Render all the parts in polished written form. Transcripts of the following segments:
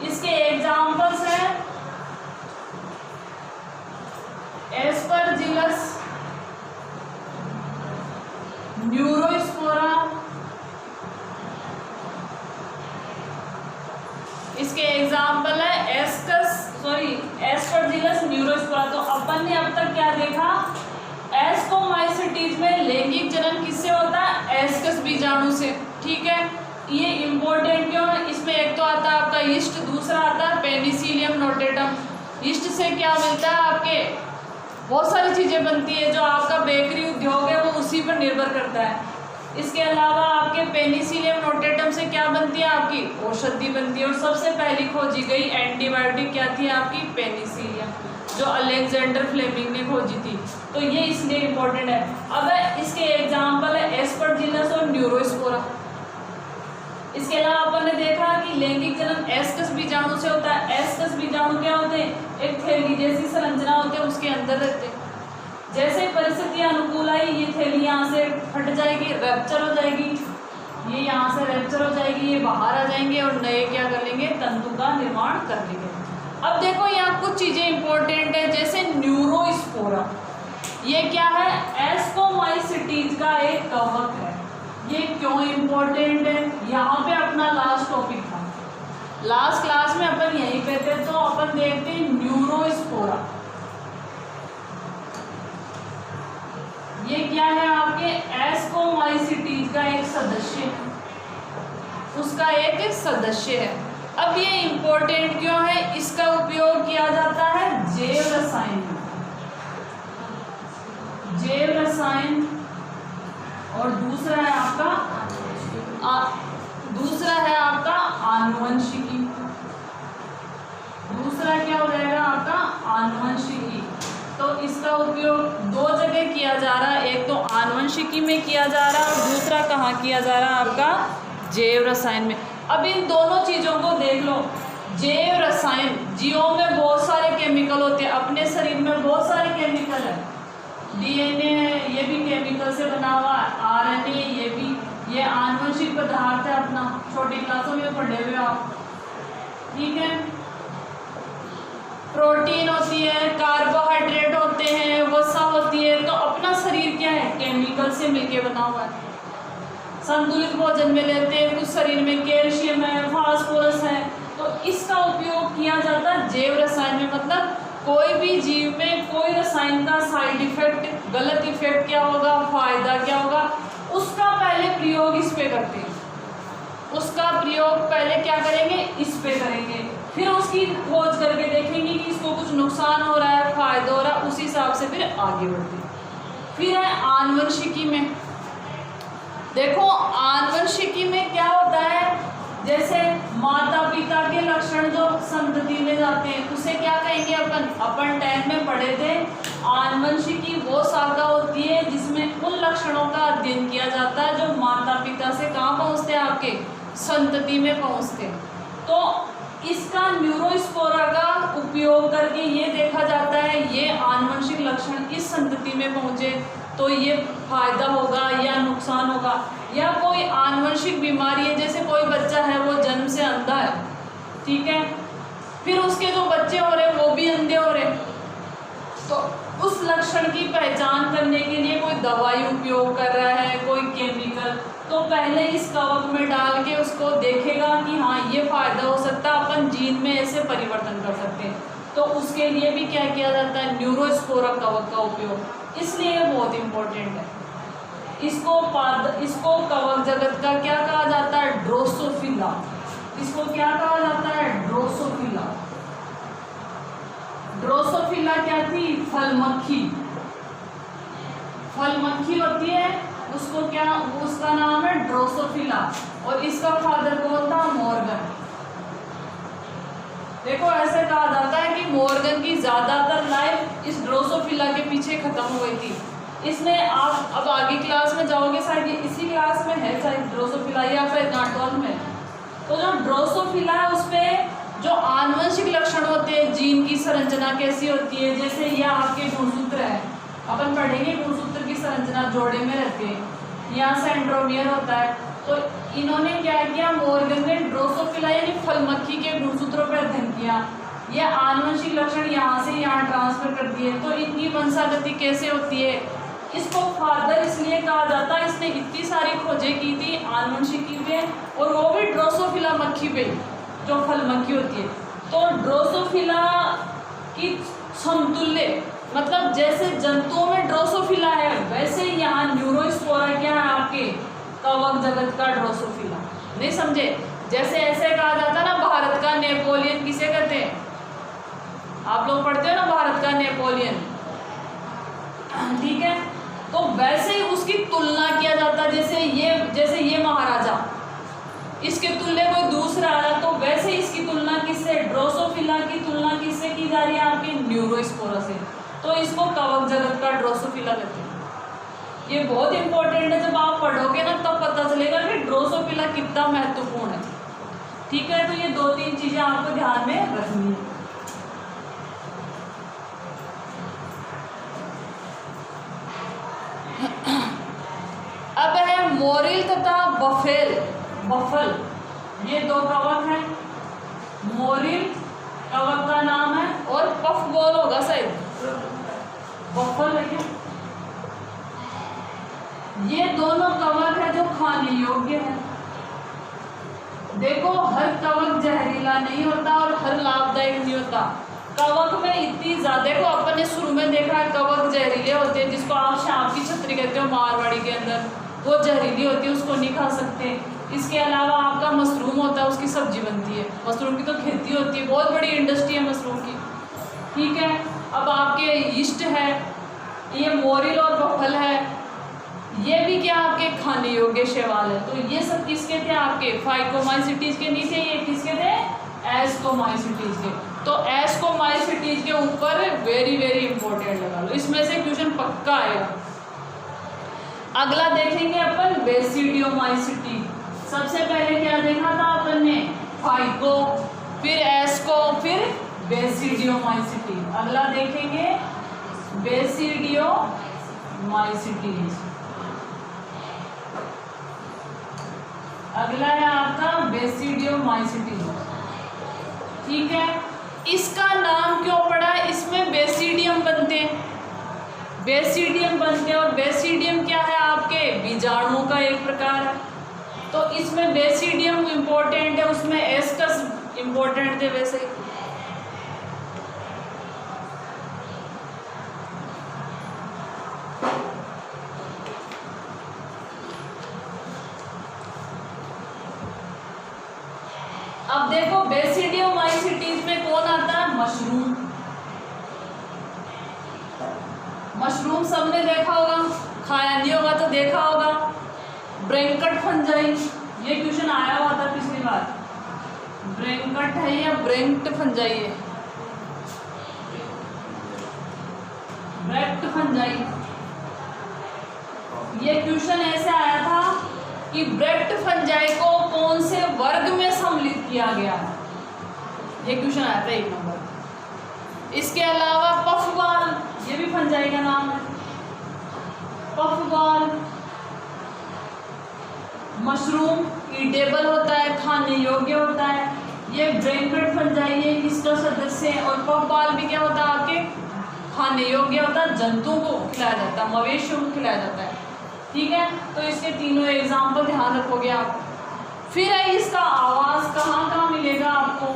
इसके एग्जाम्पल्स हैं Aspergillus, Neurospora, इसके एग्जाम्पल है एस्परजिलस, न्यूरोस्पोरा। तो अपन ने अब तक क्या देखा, एस्कोमाइसिटीज में लैंगिक जनन किससे होता है, एस्कस बीजाणु से। ठीक है, ये इंपॉर्टेंट क्यों है, इसमें एक तो आता है आपका यीस्ट, दूसरा आता है पेनिसिलियम नोटेटम। यीस्ट से क्या मिलता है, आपके बहुत सारी चीजें बनती है, जो आपका बेकरी उद्योग है वो उसी पर निर्भर करता है। इसके अलावा आपके पेनिसिलियम नोटेटम से क्या बनती है, आपकी औषधि बनती है। और सबसे पहली खोजी गई एंटीबायोटिक क्या थी, आपकी पेनिसिलियम, जो अलेक्जेंडर फ्लेमिंग ने खोजी थी। तो ये इसलिए इम्पोर्टेंट है। अब इसके एग्जाम्पल है एस्परजिलस और न्यूरोस्पोरा। इसके अलावा अपन ने देखा कि लैंगिक जनन एस्कस बीजाणु से होता है। एस्कस बीजाणु क्या होते हैं, एक थैली जैसी संरचना होती है, उसके अंदर रहते हैं। जैसे परिस्थितियां अनुकूल आई, ये थैली यहाँ से फट जाएगी, रैप्चर हो जाएगी, ये यहाँ से रैप्चर हो जाएगी, ये बाहर आ जाएंगे और नए क्या कर लेंगे, तंतु का निर्माण कर लेंगे। अब देखो यहाँ कुछ चीजें इंपॉर्टेंट है, जैसे न्यूरोस्पोरा, ये क्या है, एस्कोमाइसिटीज का एक कवक है। ये क्यों इंपॉर्टेंट है, यहाँ पे अपना लास्ट टॉपिक था, लास्ट क्लास में अपन यहीं पे थे। तो अपन देखते हैं न्यूरोस्पोरा, ये क्या है, आपके एस्कोमाइसिटीज का एक सदस्य है, उसका एक सदस्य है। अब ये इंपॉर्टेंट क्यों है, इसका उपयोग किया जाता है जैव रसायन में, जैव रसायन। और दूसरा है आपका आनुवंशिकी। दूसरा क्या हो जाएगा आपका आनुवंशिकी। तो इसका उपयोग दो जगह किया जा रहा है, एक तो आनुवंशिकी में किया जा रहा है और दूसरा कहाँ किया जा रहा है, आपका जैव रसायन में। अब इन दोनों चीज़ों को देख लो। जैव रसायन, जीवों में बहुत सारे केमिकल होते हैं, अपने शरीर में बहुत सारे केमिकल है। डीएनए है, ये भी केमिकल से बना हुआ है, आरएनए ये भी, ये आनुवंशिक पदार्थ है अपना, छोटी क्लासों में पढ़े हुए आप। ठीक है, प्रोटीन होती है, कार्बोहाइड्रेट होते हैं, वसा होती है। तो अपना शरीर क्या है, केमिकल से मिलके बना हुआ है। संतुलित भोजन में लेते हैं, कुछ शरीर में कैल्शियम है, फास्फोरस है। तो इसका उपयोग किया जाता है जैव रसायन में। मतलब कोई भी जीव में कोई रसायन का साइड इफेक्ट, गलत इफेक्ट क्या होगा, फायदा क्या होगा, उसका पहले प्रयोग इस पे करते हैं। उसका प्रयोग पहले क्या करेंगे, इस पे करेंगे, फिर उसकी खोज करके देखेंगे कि इसको कुछ नुकसान हो रहा है, फायदा हो रहा है, उस हिसाब से फिर आगे बढ़ते हैं। फिर है आनुवंशिकी में। देखो आनुवंशिकी में क्या होता है, जैसे माता पिता के लक्षण जो संतति में जाते हैं, उसे क्या कहेंगे, अपन 10 में पढ़े थे। आनुवंशिकी वो शाखा होती है जिसमें उन लक्षणों का अध्ययन किया जाता है जो माता पिता से कहाँ पहुँचते हैं, आपके संतति में पहुँचते हैं। तो इसका न्यूरोस्पोरा का उपयोग करके ये देखा जाता है, ये आनुवंशिक लक्षण इस संतति में पहुँचे तो ये फायदा होगा या नुकसान होगा। या कोई आनुवंशिक बीमारी है, जैसे कोई बच्चा है वो जन्म से अंधा है, ठीक है, फिर उसके जो बच्चे हो रहे वो भी अंधे हो रहे, तो उस लक्षण की पहचान करने के लिए कोई दवाई उपयोग कर रहा है, कोई केमिकल, तो पहले इस कवक में डाल के उसको देखेगा कि हाँ ये फायदा हो सकता है, अपन जीन में ऐसे परिवर्तन कर सकते हैं। तो उसके लिए भी क्या किया जाता है, न्यूरोस्पोरा कवक का उपयोग। इसलिए बहुत इम्पोर्टेंट है। इसको कवक जगत का क्या कहा जाता है, ड्रोसोफिला। इसको क्या कहा जाता है, ड्रोसोफिला। ड्रोसोफिला क्या थी, फलमक्खी। फलमक्खी होती है, उसका नाम है ड्रोसोफिला। और इसका फादर कौन था, मॉर्गन। देखो ऐसे कहा जाता है कि मॉर्गन की ज्यादातर लाइफ इस ड्रोसोफिला के पीछे खत्म हो गई थी। इसने आप अब आगे क्लास में जाओगे, शायद इसी क्लास में है शायद ड्रोसोफिला या फिर 12 में। तो जो ड्रोसोफिला है उसपे जो आनुवंशिक लक्षण होते हैं, जीन की संरचना कैसी होती है, जैसे यह आपके गुणसूत्र है, अपन पढ़ेंगे गुणसूत्र की संरचना जोड़े में रहते हैं, यहाँ सेंट्रोमियर होता है। तो इन्होंने क्या किया, मॉर्गन ने ड्रोसोफिला यानी फल मक्खी के गुणसूत्रों पर अध्ययन किया। ये आनुवंशिक लक्षण यहाँ से यहाँ ट्रांसफर कर दिए। तो इनकी वंशागति कैसे होती है, इसको फादर इसलिए कहा जाता है, इसने इतनी सारी खोजें की थी आनुवंशिकी पे, और वो भी ड्रोसोफिला मक्खी पे जो फल मक्खी होती है। तो ड्रोसोफिला की समतुल्य, मतलब जैसे जंतुओं में ड्रोसोफिला है वैसे यहाँ न्यूरोस्पोरा क्या है, आपके कवक जगत का ड्रोसोफिला। नहीं समझे? जैसे ऐसे कहा जाता ना भारत का नेपोलियन किसे कहते हैं, आप लोग पढ़ते हो ना भारत का नेपोलियन, ठीक है। तो वैसे ही उसकी तुलना किया जाता, जैसे ये महाराजा, इसके तुल्य कोई दूसरा आया, तो वैसे इसकी तुलना किससे, ड्रोसोफिला की तुलना किससे की जा रही है, आपके न्यूरोस्पोरा से। तो इसको कवक जगत का ड्रोसोफिला कहते हैं। ये बहुत इंपॉर्टेंट है, जब आप पढ़ोगे ना तब पता चलेगा कि ड्रोसोफिला कितना महत्वपूर्ण है, ठीक है। तो ये 2-3 चीजें आपको ध्यान में रखनी है। अब है मोरिल तथा बफल, ये 2 कवक हैं। मोरिल कवक का नाम है और पफ बॉल होगा शायद, बफल है क्या? ये दोनों कवक है जो खाने योग्य है। देखो हर कवक जहरीला नहीं होता और हर लाभदायक नहीं होता। कवक में इतनी ज्यादा, देखो अपन ने शुरू में देखा है कवक जहरीले होते हैं, जिसको आप सांप की छतरी कहते हो मारवाड़ी के अंदर, वो जहरीली होती है, उसको नहीं खा सकते। इसके अलावा आपका मशरूम होता है, उसकी सब्जी बनती है, मशरूम की तो खेती होती है, बहुत बड़ी इंडस्ट्री है मशरूम की, ठीक है। अब आपके ईस्ट है, ये मोरिल और बफल है, ये भी क्या आपके खाने योग्य शैवाल है। तो ये सब किसके थे, आपके फाइकोमाइसिटीज के नहीं थे, ये किसके थे, एस्कोमाइसिटीज के। तो एस्कोमाइसिटीज के ऊपर वेरी वेरी इंपॉर्टेंट लगा लो, इसमें से क्वेश्चन पक्का आएगा। अगला देखेंगे अपन बेसिडियोमाइसिटी। सबसे पहले क्या देखा था अपन ने, फाइको, फिर एस्को, फिर बेसिडियोमाइसिटी। अगला देखेंगे बेसिडियोमाइसिटीज। अगला है आपका बेसिडियोमाइसिटीज, ठीक है। इसका नाम क्यों पड़ा, इसमें बेसिडियम बनते हैं, बेसिडियम बनते हैं, और बेसिडियम क्या है, आपके बीजाणुओं का एक प्रकार है। तो इसमें बेसिडियम इंपॉर्टेंट है, उसमें एस्कस इंपॉर्टेंट थे वैसे ही। अब देखो बेसिडियोमाइसिटीज में कौन आता है, मशरूम। मशरूम सबने देखा होगा, खाया नहीं होगा तो देखा होगा। ब्रैंकट फंजाई, ये क्वेश्चन आया हुआ था पिछली बार, ब्रैंकट है या ब्रैंक्ट फंजाई है, ब्रैक्ट फंजाई। ये क्वेश्चन ऐसे आया था कि ब्रैक्ट फंजाई को कौन से वर्ग में सम्मिलित किया गया है, ये क्वेश्चन आया था 1 नंबर। इसके अलावा पफबॉल, ये भी फंजाई का नाम है, पफबॉल। मशरूम ईटेबल होता है, खाने योग्य होता है, ये ब्रैंकेट फंजाई है, इसका सदस्य है। और पफबॉल भी क्या होता है, आपके खाने योग्य होता है, जंतुओं को खिलाया जाता है, मवेशियों को खिलाया जाता है, ठीक है। तो इसके तीनों एग्जाम्पल ध्यान रखोगे आप। फिर है इसका आवास कहाँ कहाँ मिलेगा आपको,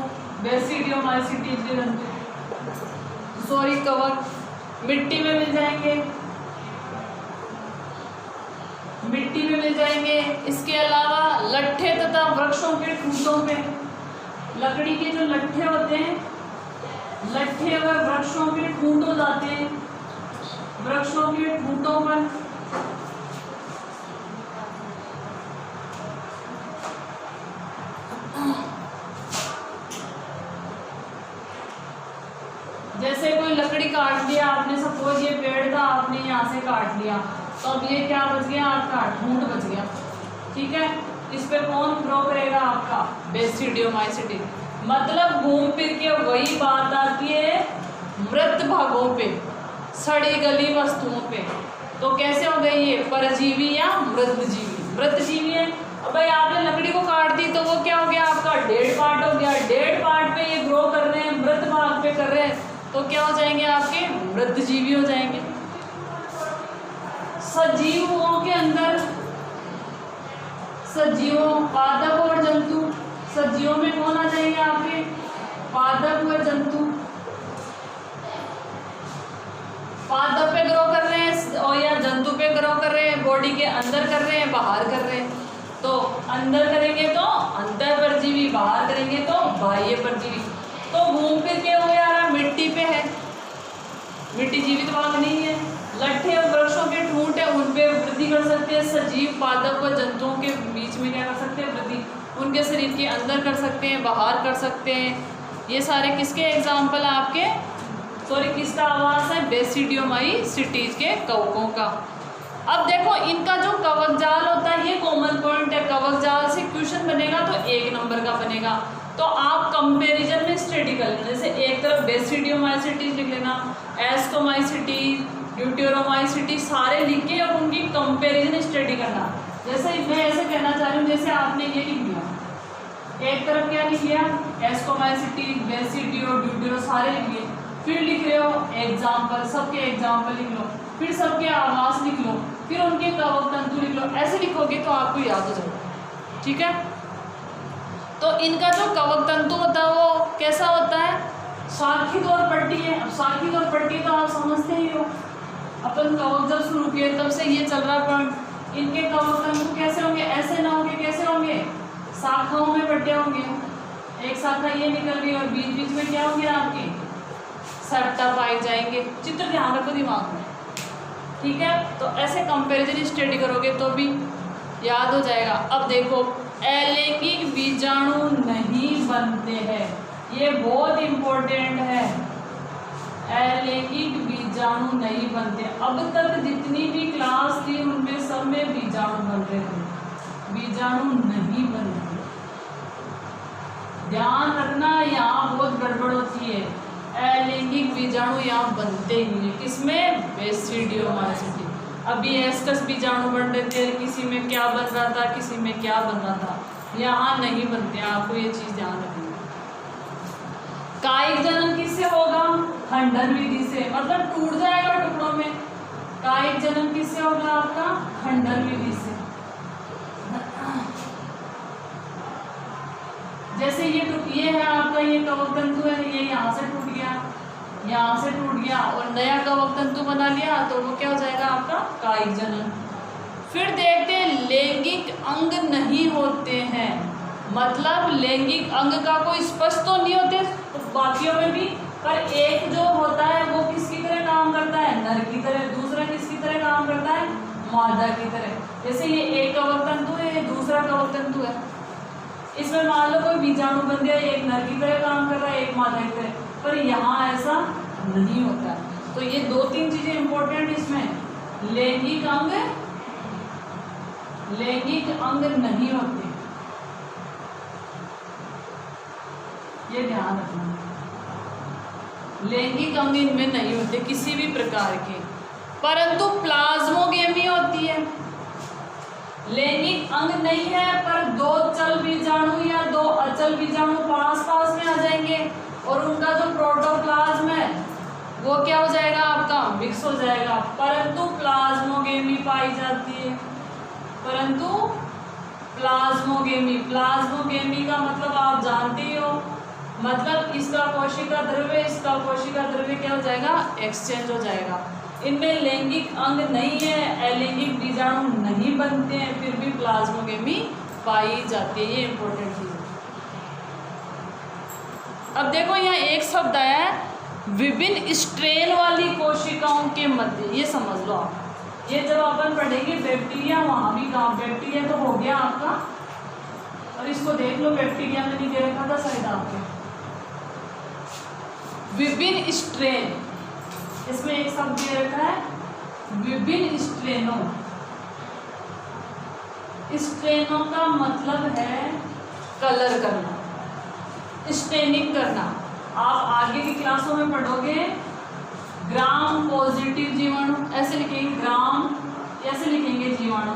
बेसिडियोमाइसिटीज के जंतु, सॉरी कवक, मिट्टी में मिल जाएंगे, मिट्टी में मिल जाएंगे। इसके अलावा लट्ठे तथा वृक्षों के ठूंठों पे, लकड़ी के जो लट्ठे होते हैं, लट्ठे व वृक्षों के ठूंठ हो जाते हैं, वृक्षों के ठूंठों पर। जैसे कोई लकड़ी काट लिया आपने, सपोज ये पेड़ था, आपने यहाँ से काट लिया, तो अब ये क्या बच गया, आपका ठूंठ बच गया, ठीक है। इस पे कौन ग्रो करेगा, आपका बेसिडियोमाइसिटी। मतलब घूम फिर के वही बात आती है मृत भागों पे, सड़ी गली वस्तुओं पे। तो कैसे हो गई ये, परजीवी या मृतजीवी। मृतजीवी है, अब भाई आपने लकड़ी को काट दी तो वो क्या हो गया आपका डेड पार्ट हो गया। डेड पार्ट पे ये ग्रो कर रहे हैं, मृत भाग पे कर रहे हैं, तो क्या हो जाएंगे आपके मृतजीवी हो जाएंगे। सजीवों के अंदर सजीवों पादप और जंतु, सजीवों में कौन आ जाएंगे आपके पादप और जंतु। पादप पे ग्रो कर रहे हैं और या जंतु पे ग्रो कर रहे हैं, बॉडी के अंदर कर रहे हैं बाहर कर रहे हैं। तो अंदर करेंगे तो अंतर परजीवी, बाहर करेंगे तो बाह्य परजीवी। तो घूम फिर के हो यार मिट्टी पे है, मिट्टी जीवित भाग नहीं है। लट्ठे और वृक्षों के ठूंठ है, उन पे वृद्धि कर सकते हैं। सजीव पादप व जंतुओं के बीच में क्या कर सकते हैं वृद्धि, उनके शरीर के अंदर कर सकते हैं, बाहर कर सकते हैं। ये सारे किसके एग्जाम्पल आपके, सॉरी किसका आवास है, बेसिडियोमाइसिटीज के कवकों का। अब देखो इनका जो कवक जाल होता है ये कॉमन पॉइंट है। कवक जाल से क्वेश्चन बनेगा तो 1 नंबर का बनेगा। तो आप कंपैरिजन में स्टडी कर लेना, जैसे एक तरफ बेसिडियोमाइसिटीज लिख लेना, एस्कोमाइसिटीज, ड्यूटेरोमाइसिटीज सारे लिख के और उनकी कंपैरिजन स्टडी करना। जैसे मैं ऐसे कहना चाह रही हूँ, जैसे आपने ये लिख लिया, एक तरफ क्या लिख लिया एस्कोमाइसिटीज, बेसिडियो, ड्यूटेरो सारे लिख लिए, फिर लिख रहे हो एग्जाम्पल, सबके एग्जाम्पल लिख लो, फिर सबके आवास लिख लो, फिर उनके कवक तंतु लिख लो। ऐसे लिखोगे तो आपको याद हो जाएगा, ठीक है। तो इनका जो कवक तंतु होता है वो कैसा होता है, शाखित और पट्टी है। अब शाखित और पट्टी तो आप समझते ही हो, अपन कवक जब शुरू किए तब से ये चल रहा पॉइंट। इनके कवक तंतु कैसे होंगे, ऐसे ना होंगे, कैसे होंगे, शाखाओं में बटे होंगे। एक शाखा ये निकल गई और बीच बीच में क्या होंगे आपके सेप्टा पाए जाएंगे। चित्र ध्यान रखो दिमाग में, ठीक है। तो ऐसे कंपैरिजन स्टडी करोगे तो भी याद हो जाएगा। अब देखो अलैंगिक बीजाणु नहीं बनते हैं, ये बहुत इम्पोर्टेंट है। अलैंगिक बीजाणु नहीं बनते। अब तक जितनी भी क्लास थी उनमें सब में बीजाणु बन रहे थे, बीजाणु नहीं बनते। ध्यान रखना यहाँ बहुत गड़बड़ होती है। अलैंगिक बीजाणु यहाँ बनते ही नहीं। किसमें, बेसिडियोमाइसिटी। अभी एस्कस बीजाणु बन रहे थे, किसी में क्या बन रहा था, किसी में क्या बन रहा था, यहाँ नहीं बनते। आपको ये चीज ध्यान रखनी है। कायिक जनन किससे होगा, खंडन विधि से, मतलब टूट जाएगा टुकड़ों में। कायिक जनन किससे होगा आपका, खंडन विधि से। जैसे ये है आपका, ये कवक तंतु है, ये यहाँ से टूट गया, यहाँ से टूट गया और नया कवक तंतु बना लिया, तो वो क्या हो जाएगा आपका कायिक जनन। फिर देखते हैं लैंगिक अंग नहीं होते हैं, मतलब लैंगिक अंग का कोई स्पष्ट तो नहीं होते बाकियों में भी, पर एक जो होता है वो किसकी तरह काम करता है, नर की तरह। दूसरा किसकी तरह काम करता है, मादा की तरह। जैसे ये एक कवक तंतु है, ये दूसरा कवक तंतु है। इसमें मान लो कोई बीजाणु बन गया, एक नर की तरह काम कर रहा है, एक मादा की तरह, पर यहाँ ऐसा नहीं होता। तो ये 2-3 चीजें इंपॉर्टेंट इसमें, लैंगिक अंग नहीं होते, ये ध्यान रखना। लैंगिक अंग इनमें नहीं होते किसी भी प्रकार के, परंतु प्लाज्मोगेमी होती है। लैंगिक अंग नहीं है पर 2 चल बीजाणु या 2 अचल बीजाणु पास पास में आ जाएंगे और उनका जो प्रोटोप्लाज्म है वो क्या हो जाएगा आपका, मिक्स हो जाएगा, परंतु प्लाज्मोगेमी पाई जाती है। परंतु प्लाज्मोगेमी का मतलब आप जानते ही हो, मतलब इसका कोशिका द्रव्य, इसका कोशिका द्रव्य क्या हो जाएगा, एक्सचेंज हो जाएगा। इनमें लैंगिक अंग नहीं है, अलैंगिक बीजाणु नहीं बनते हैं, फिर भी प्लाज्मोगेमी पाई जाती है। ये इंपॉर्टेंट चीज है। अब देखो यहाँ एक शब्द आया है, विभिन्न स्ट्रेन वाली कोशिकाओं के मध्य, ये समझ लो आप। ये जब अपन पढ़ेंगे बैक्टीरिया, वहां भी कहा बैक्टीरिया तो हो गया आपका, और इसको देख लो बैक्टीरिया में नहीं दे रखा था शायद आपके, विभिन्न स्ट्रेन, इसमें एक शब्द दे रखा है विभिन्न स्ट्रेनों। स्ट्रेनों का मतलब है कलर करना, स्टेनिंग करना। आप आगे की क्लासों में पढ़ोगे ग्राम पॉजिटिव जीवाणु, ऐसे लिखेंगे ग्राम, ऐसे लिखेंगे जीवाणु,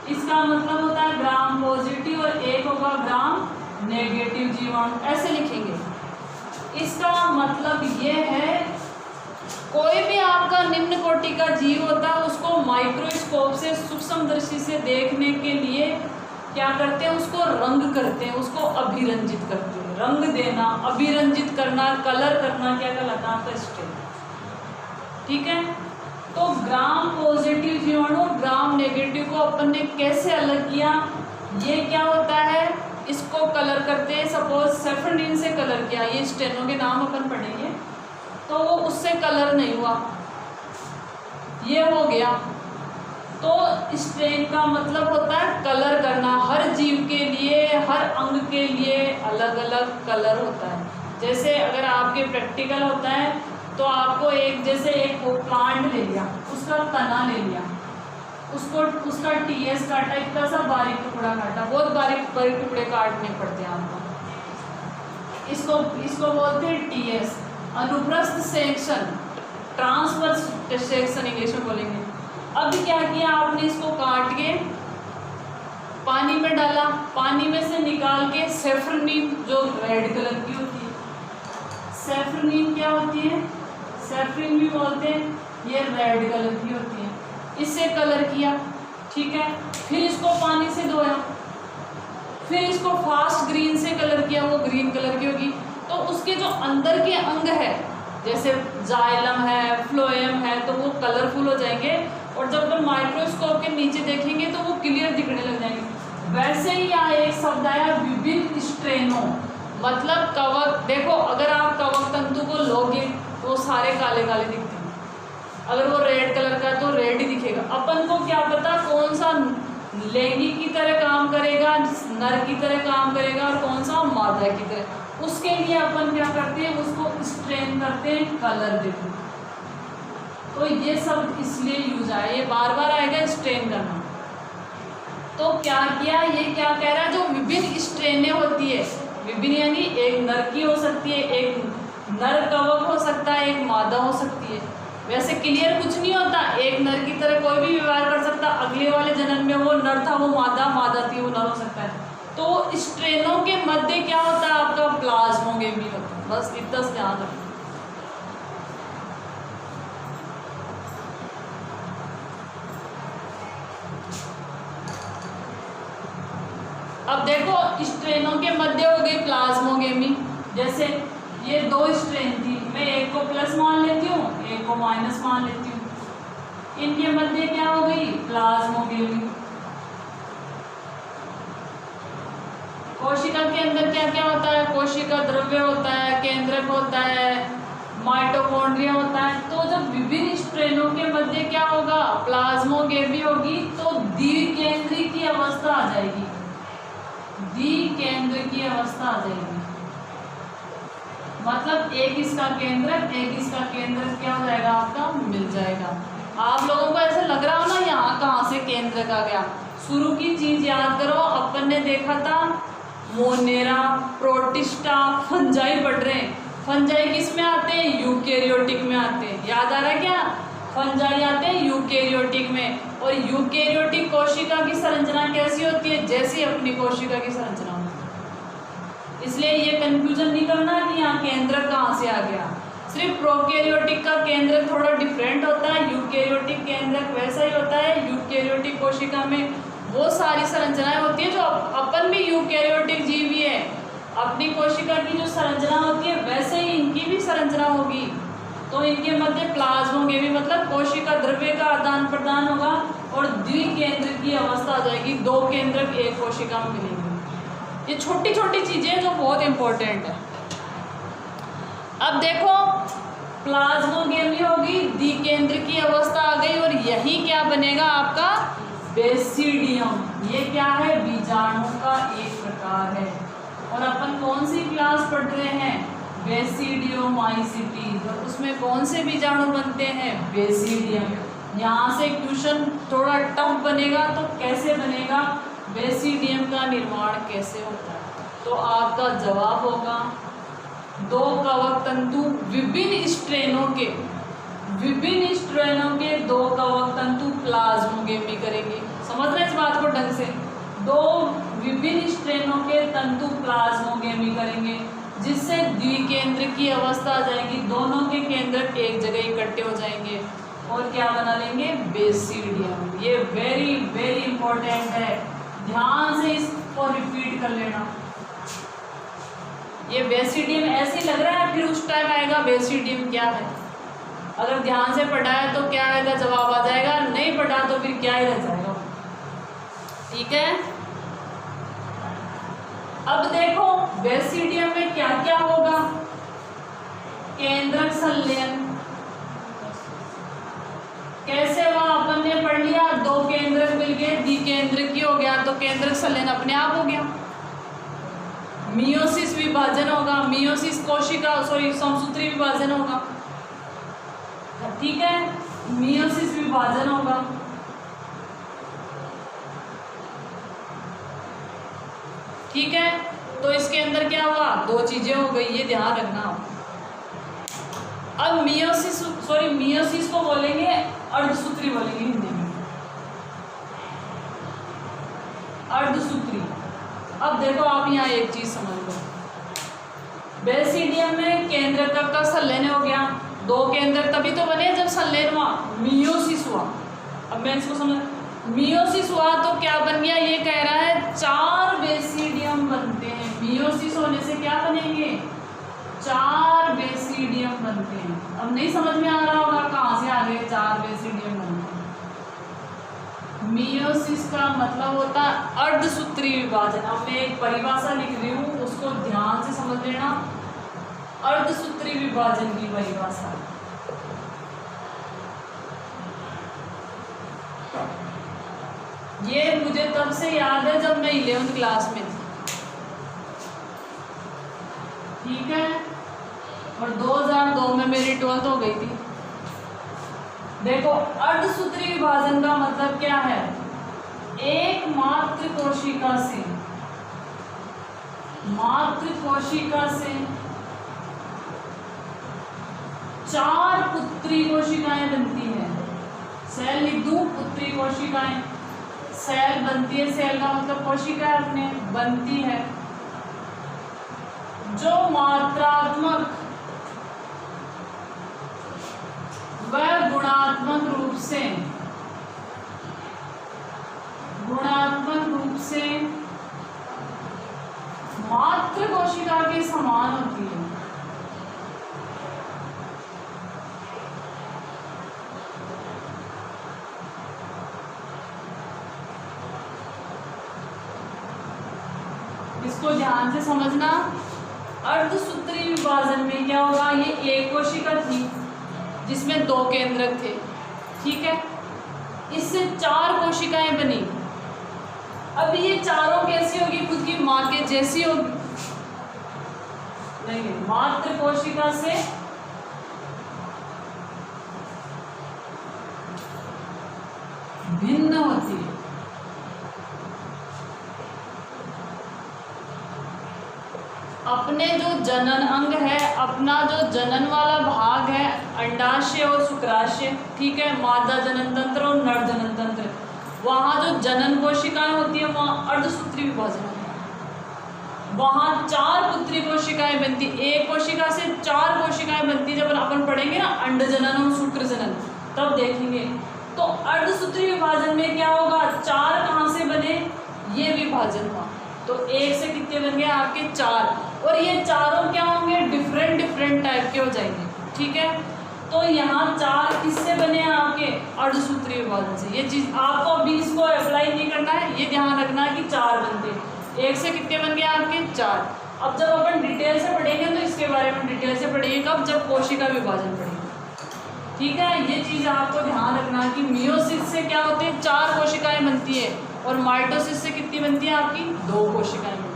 इसका मतलब होता है ग्राम पॉजिटिव और एक होगा ग्राम नेगेटिव जीवाणु, ऐसे लिखेंगे। इसका मतलब ये है कोई भी आपका निम्न कोटि का जीव होता है उसको माइक्रोस्कोप से सूक्ष्म दृष्टि से देखने के लिए क्या करते हैं, उसको रंग करते हैं, उसको अभिरंजित करते हैं। रंग देना, अभिरंजित करना, कलर करना क्या कहलाता है आपका स्टेन। ठीक है, तो ग्राम पॉजिटिव जीवाणु ग्राम नेगेटिव को अपन ने कैसे अलग किया, ये क्या होता है, इसको कलर करते हैं। सपोज सेफ्रोनिन से कलर किया, ये स्टेनों के नाम अपन पढ़ेंगे, तो वो उससे कलर नहीं हुआ, ये हो गया। तो स्ट्रेन का मतलब होता है कलर करना। हर जीव के लिए, हर अंग के लिए अलग अलग कलर होता है। जैसे अगर आपके प्रैक्टिकल होता है तो आपको एक, जैसे एक प्लांट ले लिया, उसका तना ले लिया, उसको उसका टीएस काटा, इतना सा बारीक टुकड़ा काटा, बहुत बारीक बारीक टुकड़े काटने पड़ते हैं आपको। इसको बोलते हैं टीएस, अनुप्रस्थ सेक्शन, ट्रांसवर्स सेक्शन इंग्लिश में बोलेंगे। अब क्या किया आपने, इसको काट के पानी में डाला, पानी में से निकाल के सेफ्रोनिन जो रेड कलर की होती है, सेफ्रोनिन क्या होती है, सेफ्रिन भी बोलते हैं, ये रेड कलर की होती है, इससे कलर किया। ठीक है, फिर इसको पानी से धोया, फिर इसको फास्ट ग्रीन से कलर किया, वो ग्रीन कलर की होगी। तो उसके जो अंदर के अंग है, जैसे जाइलम है, फ्लोएम है, तो वो कलरफुल हो जाएंगे, और जब हम माइक्रोस्कोप के नीचे देखेंगे तो वो क्लियर दिखने लग जाएंगे। वैसे ही यहाँ एक शब्द आया विभिन्न स्ट्रेनों, मतलब कवक। देखो अगर आप कवक तंतु को लोगे तो सारे काले काले दिखते हैं, अगर वो रेड कलर का है तो रेड ही दिखेगा। अपन को क्या पता कौन सा लैंगिक की तरह काम करेगा, नर की तरह काम करेगा, और कौन सा मादा की तरह। उसके लिए अपन क्या करते हैं, उसको स्ट्रेन करते हैं, कलर देते हैं। तो ये सब इसलिए यूज आया, ये बार बार आएगा स्ट्रेन करना। तो क्या किया, ये क्या कह रहा है, जो विभिन्न स्ट्रेनें होती है, विभिन्न यानी एक नर की हो सकती है, एक नर कवक हो सकता है, एक मादा हो सकती है। वैसे क्लियर कुछ नहीं होता, एक नर की तरह कोई भी व्यवहार कर सकता, अगले वाले जन्म में वो नर था, वो मादा, मादा थी वो नर हो सकता है। तो स्ट्रेनों के मध्य क्या होता है आपका, प्लाज्मोगेमी होता है। बस इतना ध्यान रखना। अब देखो स्ट्रेनों के मध्य हो गई प्लाज्मोगेमी। जैसे ये दो स्ट्रेन थी, मैं एक को प्लस मान लेती हूँ, एक को माइनस मान लेती हूँ, इनके मध्य क्या हो गई, प्लाज्मोगेमी। कोशिका के अंदर क्या क्या होता है, कोशिका द्रव्य होता है, केंद्रक होता है, माइटोकॉन्ड्रिया होता है। तो जब विभिन्न स्ट्रेनों के मध्य क्या होगा, प्लाज्मोगेमी होगी, तो द्विकेंद्री की अवस्था आ जाएगी, द्विकेंद्र की अवस्था आ जाएगी। मतलब एक इसका केंद्र, एक इसका केंद्र क्या हो जाएगा आपका, मिल जाएगा। आप लोगों को ऐसे लग रहा हो ना यहाँ कहाँ से केंद्र का गया, शुरू की चीज याद करो। अपन ने देखा था मोनेरा, प्रोटिस्टा, फंजाई पढ़ रहे हैं। फंजाई किस में आते हैं, यूकेरियोटिक में आते हैं। याद आ रहा है क्या, फंजाई आते हैं यूकेरियोटिक में। और यूकेरियोटिक कोशिका की संरचना कैसी होती है, जैसी अपनी कोशिका की संरचना होती है। इसलिए ये कंफ्यूजन नहीं करना कि यहाँ केंद्र कहाँ से आ गया। सिर्फ प्रोकैरियोटिक का केंद्र थोड़ा डिफरेंट होता है, यूकेरियोटिक केंद्र वैसा ही होता है। यूकेरियोटिक कोशिका में वो सारी संरचनाएं होती है जो अपन भी यूकेरियोटिक जीव ही है। अपनी कोशिका की जो संरचना होती है वैसे ही इनकी भी संरचना होगी। तो इनके मध्य प्लाज्मोगेमी मतलब कोशिका द्रव्य का आदान प्रदान होगा और द्विकेंद्र की अवस्था आ जाएगी, दो केंद्रक एक कोशिका में मिलेंगे। ये छोटी छोटी चीजें जो बहुत इंपॉर्टेंट है। अब देखो प्लाज्मोगेमी होगी, द्विकेंद्र की अवस्था आ गई, और यही क्या बनेगा आपका बेसिडियम। ये क्या है, बीजाणु का एक प्रकार है। और अपन कौन सी क्लास पढ़ रहे हैं, बेसिडियोमाइसीटीज। और उसमें कौन से बीजाणु बनते हैं, बेसिडियम। यहाँ से क्वेश्चन थोड़ा टफ बनेगा, तो कैसे बनेगा, बेसिडियम का निर्माण कैसे होता है। तो आपका जवाब होगा दो कवक तंतु विभिन्न स्ट्रेनों के दो कवक तंतु प्लाज्मोगेमी करेंगे। समझना इस बात को ढंग से। दो विभिन्न स्ट्रेनों के तंतु प्लाज्मोगेमी करेंगे, जिससे द्विकेंद्र की अवस्था आ जाएगी, दोनों के केंद्र एक जगह इकट्ठे हो जाएंगे और क्या बना लेंगे, बेसिडियम। ये वेरी वेरी इंपॉर्टेंट है, ध्यान से इसको रिपीट कर लेना। ये बेसिडियम ऐसे लग रहा है, फिर उस टाइम आएगा बेसिडियम क्या है। अगर ध्यान से पढ़ा है तो क्या आएगा, जवाब आ जाएगा, नहीं पढ़ा तो फिर क्या ही रह जाएगा। ठीक है, अब देखो बेसिडियम में क्या क्या होगा। केंद्रक संलयन कैसे हुआ, अपन ने पढ़ लिया, दो केंद्रक मिल गए, द्विकेंद्रकी हो गया तो केंद्रक संलयन अपने आप हो गया। मियोसिस विभाजन होगा, मियोसिस कोशिका समसूत्री विभाजन होगा। ठीक है, मियोसिस विभाजन होगा। ठीक है, तो इसके अंदर क्या हुआ, दो चीजें हो गई, ये ध्यान रखना। अब मियोसिस को बोलेंगे अर्धसूत्री, बोलेंगे हिंदी में अर्धसूत्री। अब देखो आप यहाँ एक चीज समझ लो, बेसिडियम में केंद्रक का संलयन हो गया, दो केंद्रक तभी तो बने जब संलयन हुआ, मियोसिस हुआ। अब मैं इसको समझ, मियोसिस हुआ तो क्या बन गया, ये कह रहा है 4 बेसिडियम बनते हैं। मियोसिस होने से क्या बनेंगे, 4 बेसिडियम बनते हैं। अब नहीं समझ में आ रहा होगा कहाँ से आ गए 4 बेसिडियम बनते हैं। मियोसिस का मतलब होता है अर्धसूत्री विभाजन। अब मैं एक परिभाषा लिख रही हूँ, उसको ध्यान से समझ लेना। अर्धसूत्री विभाजन की परिभाषा, ये मुझे तब से याद है जब मैं 11th क्लास में थी। ठीक है, और 2002 में मेरी 12th हो गई थी। देखो अर्धसूत्री विभाजन का मतलब क्या है, एक मात्र कोशिका से 4 पुत्री कोशिकाएं बनती हैं। सेल लिख दूं, पुत्री कोशिकाएं, सेल बनती है, सेल का मतलब कोशिका अपने बनती है, जो मात्रात्मक व गुणात्मक रूप से मात्र कोशिका के समान होती है। इसको ध्यान से समझना। अर्धसूत्री विभाजन में क्या होगा, ये एक कोशिका थी जिसमें 2 केंद्रक थे। ठीक है, इससे 4 कोशिकाएं बनी। अब ये चारों कैसी होगी, खुद की मां के जैसी होगी, नहीं, मात्र कोशिका से भिन्न होती है। अपने जो जनन अंग है, अपना जो जनन वाला भाग है, अंडाशय और शुक्राशय, ठीक है, मादा जनन तंत्र और नर जनन तंत्र, वहाँ जो जनन कोशिकाएं होती है वहाँ अर्धसूत्री विभाजन होता है। वहाँ 4 पुत्री कोशिकाएं बनती, एक कोशिका से 4 कोशिकाएं बनती। जब अपन पढ़ेंगे ना अंड जनन और शुक्र जनन, तब देखेंगे। तो अर्धसूत्री विभाजन में क्या होगा, 4 कहाँ से बने, ये विभाजन हुआ, तो एक से कितने बन गए आपके 4, और ये चारों क्या होंगे, डिफरेंट टाइप के हो जाएंगे। ठीक है, तो यहाँ 4 किससे बने हैं आपके, अर्धसूत्री विभाजन से। ये चीज आपको अभी इसको अप्लाई नहीं करना है, ये ध्यान रखना है कि 4 बनते हैं। एक से कितने बन गए आपके 4। अब जब अपन डिटेल से पढ़ेंगे तो इसके बारे में डिटेल से पढ़ेंगे, कब, जब कोशिका विभाजन पढ़ेंगे। ठीक है, ये चीज आपको ध्यान रखना है कि मियोसिस से क्या होते हैं, 4 कोशिकाएं बनती है, और माइटोसिस से कितनी बनती है आपकी, 2 कोशिकाएं बनती है।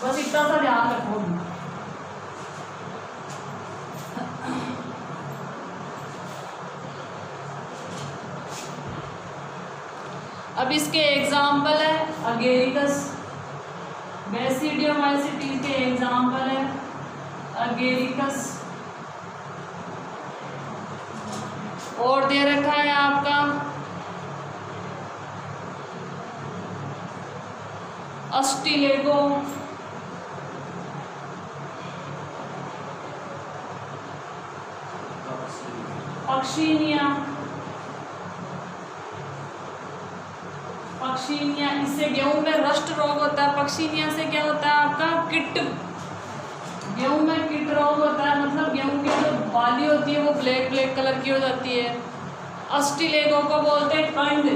बस इतना सा ध्यान रखो। अब इसके एग्जाम्पल है अगेरिकस, बेसिडियोमाइसिटीज के एग्जाम्पल है अगेरिकस, और दे रखा है आपका अस्टिलेगो, पक्षीनिया, पक्षीनिया, इससे गेहूं में रस्ट रोग होता है। पक्षीनिया से क्या होता है आपका किट, गेहूं में किट रोग होता है, मतलब गेहूं की जो बाली होती है वो ब्लैक ब्लैक कलर की हो जाती है। अस्टिलेगो को बोलते हैं कंड।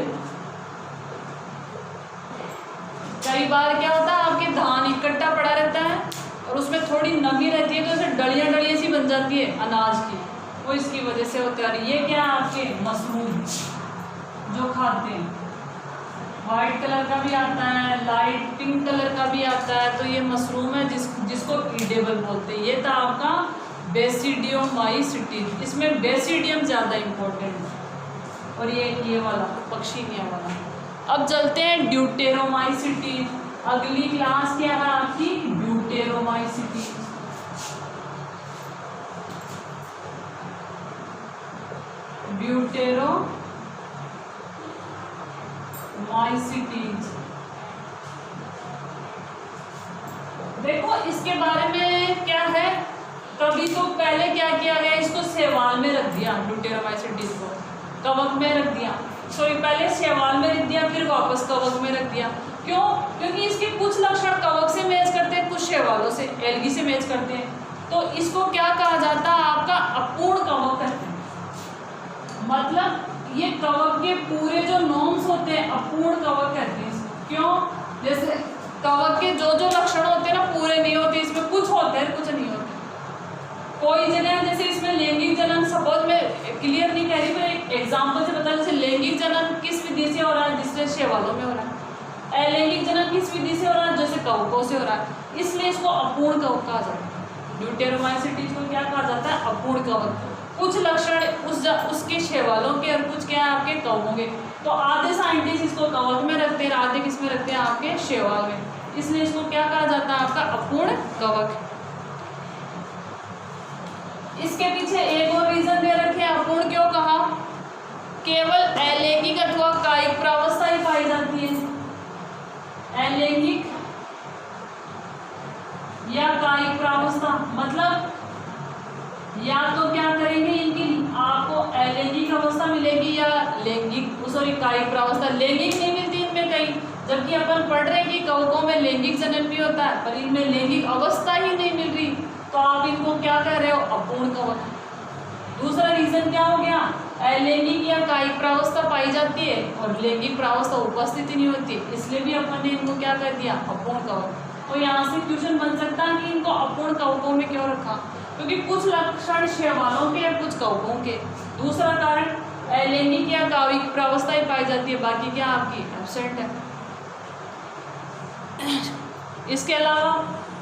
कई बार क्या होता है आपके धान इकट्ठा पड़ा रहता है और उसमें थोड़ी नमी रहती है तो उसे डलियां डलियां सी बन जाती है अनाज की, वो इसकी वजह से होता है। ये क्या है आपके मशरूम जो खाते हैं, वाइट कलर का भी आता है, लाइट पिंक कलर का भी आता है, तो ये मशरूम है जिसको ईडेबल बोलते हैं। ये था आपका बेसिडियोमाइसिटीज, इसमें बेसिडियम ज़्यादा इम्पोर्टेंट है, और ये वाला पक्षीनिया वाला। अब चलते हैं ड्यूटेरोमाइसिटीज। अगली क्लास क्या है आपकी ड्यूटेरोमाइसिटीज। ड्यूटेरोमाइसिटीज, देखो इसके बारे में क्या है, कभी तो पहले क्या किया गया, इसको शैवाल में रख दिया, ड्यूटेरोमाइसिटीज को कवक में रख दिया। सॉरी पहले शैवाल में रख दिया फिर वापस कवक में रख दिया। क्यों? क्योंकि इसके कुछ लक्षण कवक से मैच करते हैं, कुछ शैवालों से, एल्गी से मैच करते हैं, तो इसको क्या कहा जाता है आपका अपूर्ण कवक कहते हैं। मतलब ये कवक के पूरे जो नॉर्म्स होते हैं अपूर्ण कवक कहते हैं इसको। क्यों? जैसे कवक के जो जो लक्षण होते हैं ना पूरे नहीं होते, इसमें कुछ होते हैं कुछ नहीं होते। कोई जगह जैसे इसमें लैंगिक जनन, सपोज में क्लियर नहीं कह रही पर एक एग्जाम्पल से बता, जैसे लैंगिक जनन किस विधि से हो रहा है, जिससे शैवालों में हो रहा है। अलैंगिक जनन किस विधि से हो रहा है, जैसे कवकों से हो रहा है, इसलिए इसको अपूर्ण कवक कहा जाता है। ड्यूटेरोमाइसिटीज को क्या कहा जाता है अपूर्ण कवक। कुछ लक्षण उसके शैवालों के और कुछ क्या है आपके कवकों के। तो आधे साइंटिस्ट इसको कवक में रखते हैं, आधे किस में रखते हैं आपके शैवाल में, इसलिए इसको क्या कहा जाता है आपका अपूर्ण कवक। इसके पीछे एक और रीजन दे रखे हैं अपूर्ण क्यों कहा, केवल अलैंगिक अथवा कायिक प्रावस्था ही पाई जाती है। अलैंगिक या कायिक प्रावस्था मतलब या तो क्या करेंगे, इनकी आपको अलैंगिक अवस्था मिलेगी या लैंगिक कायिक प्रावस्था। लैंगिक नहीं मिलती इनमें कहीं, जबकि अपन पढ़ रहे हैं कि कवकों में लैंगिक जनन भी होता है, पर इनमें लैंगिक अवस्था ही नहीं मिल रही, तो आप इनको क्या कह रहे हो अपूर्ण कवक। दूसरा रीजन क्या हो गया, अलैंगिक या कायिक प्रावस्था पाई जाती है और लैंगिक प्रावस्था उपस्थित ही नहीं होती, इसलिए भी अपन ने इनको क्या कर दिया अपूर्ण कवक। तो यहाँ से क्वेश्चन बन सकता है कि इनको अपूर्ण कवकों में क्यों रखा, क्योंकि कुछ लक्षण शैवालों के या कुछ कवकों के। दूसरा कारण अलैंगिक या कायिक प्रावस्था ही पाई जाती है, बाकी क्या आपकी एब्सेंट है। इसके अलावा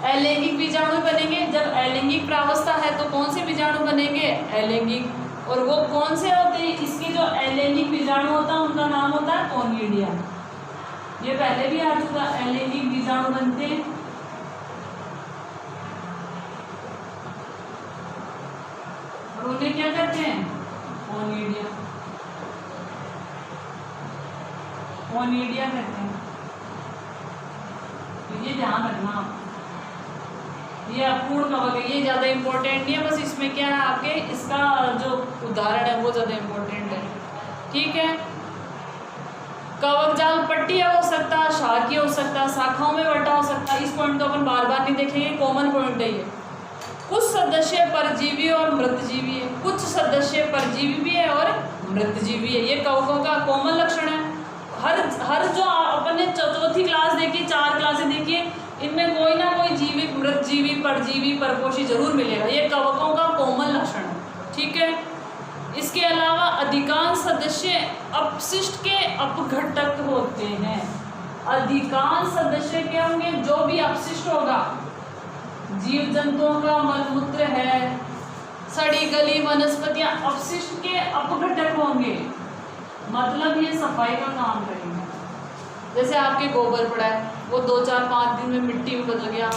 अलैंगिक बीजाणु बनेंगे, जब अलैंगिक प्रावस्था है तो कौन से बीजाणु बनेंगे अलैंगिक, और वो कौन से होते हैं, इसके जो अलैंगिक बीजाणु होता है उनका नाम होता है कोनिडिया। ये पहले भी आ चुका, अलैंगिक बीजाणु बनते हैं और उन्हें क्या कहते हैं कोनिडिया, कोनिडिया कहते हैं। तो ये ध्यान रखना, ये अपूर्ण कवक है, ये ज़्यादा इम्पोर्टेंट नहीं है, बस इसमें क्या है आपके इसका जो उदाहरण है वो ज़्यादा इम्पोर्टेंट है। ठीक है, कवक जाल पट्टी हो सकता है, शाखीय हो सकता है, शाखाओं में बटा हो सकता है। इस पॉइंट को अपन बार बार नहीं देखेंगे, कॉमन पॉइंट है ये। कुछ सदस्य परजीवी और मृतजीवी है, कुछ सदस्य परजीवी भी है और मृतजीवी है, ये कवकों का कॉमन लक्षण है। हर जो अपन ने चौथी क्लास देखी, 4 क्लासें देखी, इनमें कोई ना कोई जीवित मृतजीवी परजीवी परपोषी जरूर मिलेगा, ये कवकों का कॉमन लक्षण है। ठीक है, इसके अलावा अधिकांश सदस्य अपशिष्ट के अपघटक होते हैं। अधिकांश सदस्य क्या होंगे, जो भी अपशिष्ट होगा, जीव जंतुओं का मलमूत्र है, सड़ी गली वनस्पतियां, अपशिष्ट के अपघटक होंगे, मतलब ये सफाई का काम करेंगे। जैसे आपके गोबर पड़ा है, वो 2-4-5 दिन में मिट्टी में बदल गया,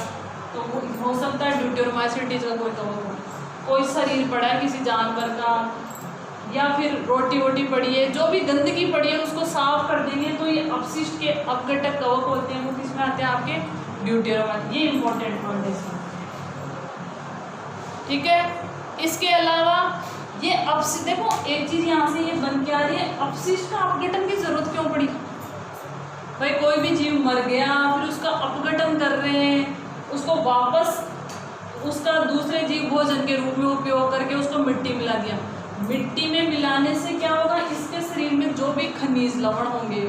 तो हो सकता है ड्यूटेरोमाइसिटीज का कोई कवक हो। कोई शरीर पड़ा है किसी जानवर का, या फिर रोटी वोटी पड़ी है, जो भी गंदगी पड़ी है उसको साफ कर देंगे, तो ये अपशिष्ट के अपघटक कवक होते हैं, वो किस किसमें आते हैं आपके ड्यूटेरोम, ये इंपॉर्टेंट पॉइंट है इसमें, ठीक है। इसके अलावा ये अपशिष्ट, देखो एक चीज यहाँ से ये बन के आ रही है, अपशिष्ट का अपघटन की जरूरत क्यों पड़ी भाई? कोई भी जीव मर गया, फिर उसका अपघटन कर रहे हैं, उसको वापस उसका दूसरे जीव भोजन के रूप में उपयोग करके उसको मिट्टी मिला दिया। मिट्टी में मिलाने से क्या होगा, इसके शरीर में जो भी खनिज लवण होंगे,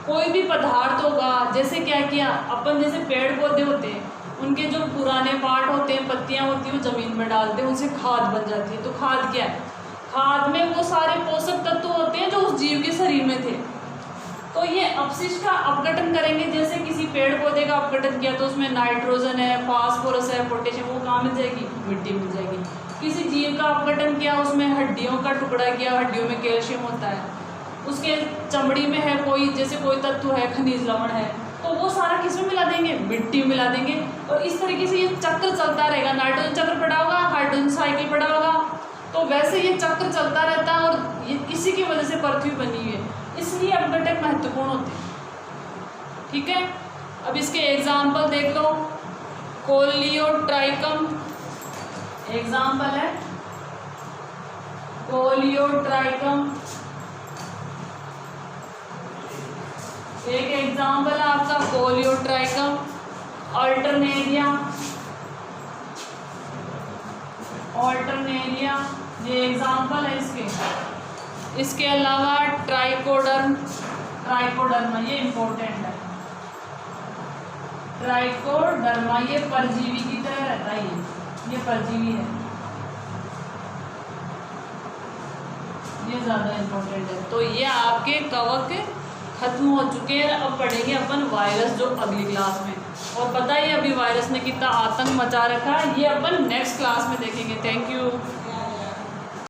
कोई भी पदार्थ होगा, जैसे क्या किया अपन, जैसे पेड़ पौधे होते हैं उनके जो पुराने पार्ट होते हैं, पत्तियां होती हैं, वो जमीन में डालते हैं, उनसे खाद बन जाती है। तो खाद क्या है? खाद में वो सारे पोषक तत्व होते हैं जो उस जीव के शरीर में थे। तो ये अपशिष्ट का अपघटन करेंगे, जैसे किसी पेड़ पौधे का अपघटन किया तो उसमें नाइट्रोजन है, फास्फोरस है, पोटेशियम, वो कहाँ मिल जाएगी? मिट्टी मिल जाएगी। किसी जीव का अपघटन किया, उसमें हड्डियों का टुकड़ा किया, हड्डियों में कैल्शियम होता है, उसके चमड़ी में है कोई, जैसे कोई तत्व है, खनिज लवण है, तो वो सारा किसमें मिला देंगे? मिट्टी मिला देंगे। और इस तरीके से ये चक्र चलता रहेगा। नाइट्रोजन चक्र पड़ा होगा, हाइड्रोजन साइकिल पड़ा होगा, तो वैसे ये चक्र चलता रहता है और ये इसी की वजह से पृथ्वी बनी हुई है। इसलिए अपघटक महत्वपूर्ण होते हैं, ठीक है। अब इसके एग्जाम्पल देख लो। कोलियोट्राइकम एग्जाम्पल है, कोलियोट्राइकम एक एग्जाम्पल है आपका, कोलियोट्राइकम। अल्टरनेरिया, अल्टरनेरिया ये एग्जाम्पल है इसके। इसके अलावा ट्राइकोडर्म, ट्राइकोडर्मा ये इंपॉर्टेंट है। ट्राइकोडर्मा ये परजीवी की तरह रहता है, ये परजीवी है, ये ज़्यादा इंपॉर्टेंट है। तो ये आपके कवक खत्म हो चुके हैं। अब पढ़ेंगे अपन वायरस, जो अगली क्लास में। और पता ही अभी वायरस ने कितना आतंक मचा रखा है, ये अपन नेक्स्ट क्लास में देखेंगे। Thank you.